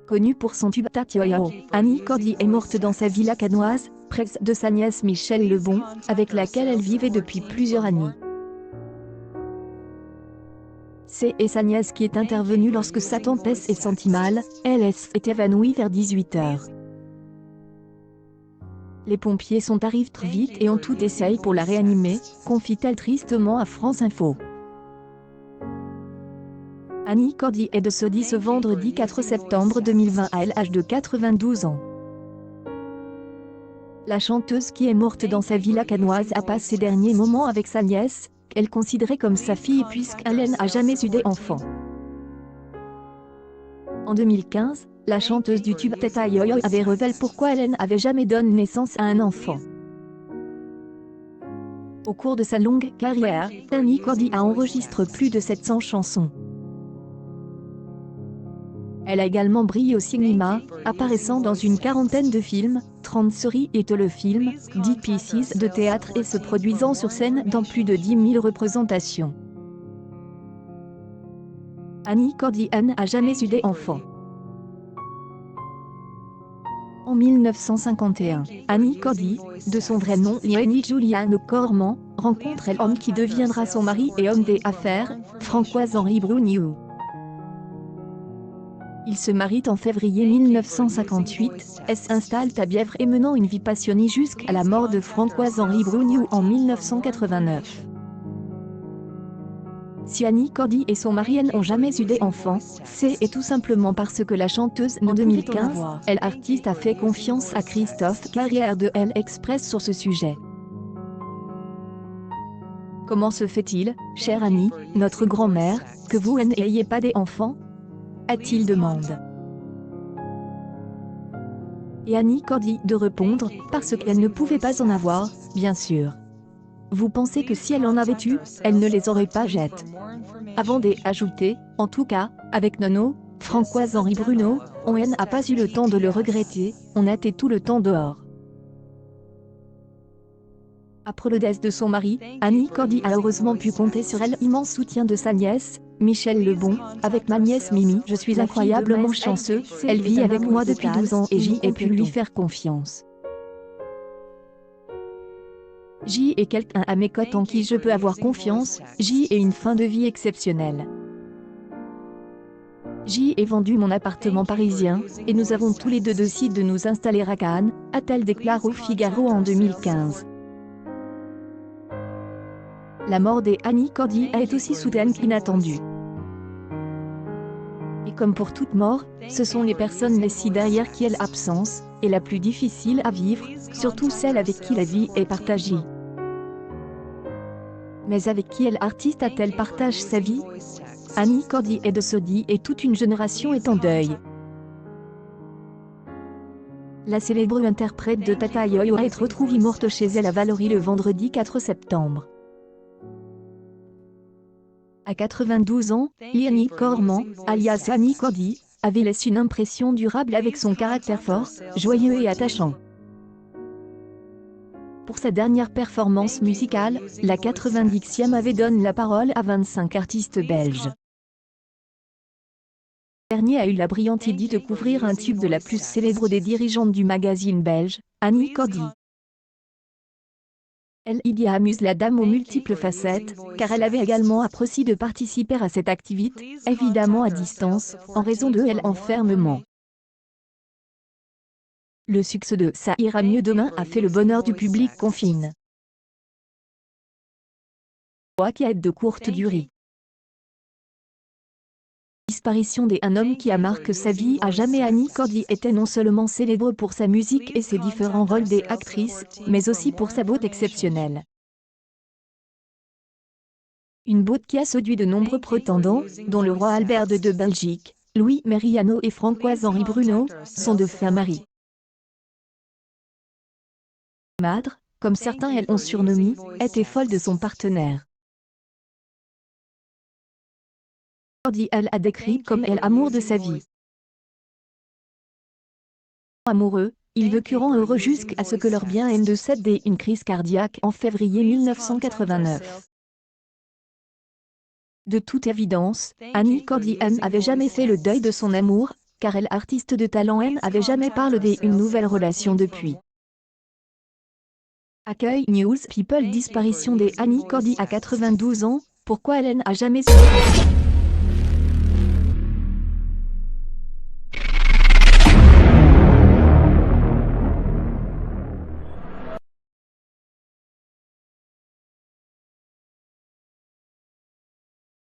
Connue pour son tube Tatioyo, Annie Cordy est morte dans sa villa cannoise, près de sa nièce Michelle Lebon, avec laquelle elle vivait depuis plusieurs années. C'est sa nièce qui est intervenue lorsque sa tante est sentie mal, elle est évanouie vers 18 h. Les pompiers arrivent très vite et ont tout essayé pour la réanimer, confie-t-elle tristement à France Info. Annie Cordy est décédée ce vendredi 4 septembre 2020 à l'âge de 92 ans. La chanteuse qui est morte dans sa villa cannoise a passé ses derniers moments avec sa nièce, qu'elle considérait comme sa fille puisqu'elle n'a jamais eu d'enfant. En 2015, la chanteuse du tube Teta Yo-Yo avait révélé pourquoi elle n'avait jamais donné naissance à un enfant. Au cours de sa longue carrière, Annie Cordy a enregistré plus de 700 chansons. Elle a également brillé au cinéma, apparaissant dans une quarantaine de films, 30 séries et téléfilms, 10 pièces de théâtre et se produisant sur scène dans plus de 10 000 représentations. Annie Cordy n'a jamais eu d'enfant. En 1951, Annie Cordy, de son vrai nom Léonie Juliane Cormand, rencontre l'homme qui deviendra son mari et homme d'affaires, François-Henri Bruniou. Ils se marient en février 1958, s'installent à Bièvre et menant une vie passionnée jusqu'à la mort de François-Henri Bruniou en 1989. Si Annie Cordy et son mari n'ont jamais eu d'enfant, c'est tout simplement parce que la chanteuse en 2015, l'artiste a fait confiance à Christophe Carrière de L'Express sur ce sujet. Comment se fait-il, chère Annie, notre grand-mère, que vous n'ayez pas d'enfant ? A-t-il demandé. Et Annie Cordy de répondre, parce qu'elle ne pouvait pas en avoir, bien sûr. Vous pensez que si elle en avait eu, elle ne les aurait pas jetés. Avant d'ajouter, en tout cas, avec Nono, François-Henri Bruno, on n'a pas eu le temps de le regretter, on était tout le temps dehors. Après le décès de son mari, Annie Cordy a heureusement pu compter sur l'immense soutien de sa nièce, Michelle Lebon. Avec ma nièce Mimi, je suis incroyablement chanceux, elle vit avec moi depuis 12 ans et j'y ai pu lui faire confiance. J est quelqu'un à mes côtés en qui je peux avoir confiance, J est une fin de vie exceptionnelle. J ai vendu mon appartement parisien, et nous avons tous les deux décidé de nous installer à Cannes, a-t-elle déclaré au Figaro en 2015. La mort d'Annie Cordy est aussi soudaine qu'inattendue. Et comme pour toute mort, ce sont les personnes laissées derrière qui ont l'absence, et la plus difficile à vivre, surtout celle avec qui la vie est partagée. Mais avec quel artiste a-t-elle partagé sa vie? Annie Cordy est décédée et toute une génération est en deuil. La célèbre interprète de Tata Yo-Yo a été retrouvée morte chez elle à Vallauris le vendredi 4 septembre. À 92 ans, Annie Cormand, alias Annie Cordy, avait laissé une impression durable avec son caractère fort, joyeux et attachant. Pour sa dernière performance musicale, la 90e avait donné la parole à 25 artistes belges. Le dernier a eu la brillante idée de couvrir un tube de la plus célèbre des dirigeantes du magazine belge, Annie Cordy. Elle y amuse la dame aux multiples facettes, car elle avait également apprécié de participer à cette activité, évidemment à distance, en raison de l'enfermement. Le succès de Ça ira mieux demain a fait le bonheur du public confiné. Qui est de courte durée. Disparition d'un homme qui a marqué sa vie à jamais. Annie Cordy était non seulement célèbre pour sa musique et ses différents rôles d'actrice, mais aussi pour sa beauté exceptionnelle. Une beauté qui a séduit de nombreux prétendants, dont le roi Albert II de Belgique, Louis Mariano et François-Henri Bruno, son défunt mari. Madre, comme certains l'ont surnommée, était folle de son partenaire. Cordy elle a décrit comme l'amour de sa vie. Amoureux, ils vécurent heureux jusqu'à ce que leur bien-aimé décède d'une crise cardiaque en février 1989. De toute évidence, Annie Cordy n'avait jamais fait le deuil de son amour, car elle artiste de talent n'avait jamais parlé d'une nouvelle relation depuis. Accueil News People disparition des Annie Cordy à 92 ans, pourquoi elle n'a jamais su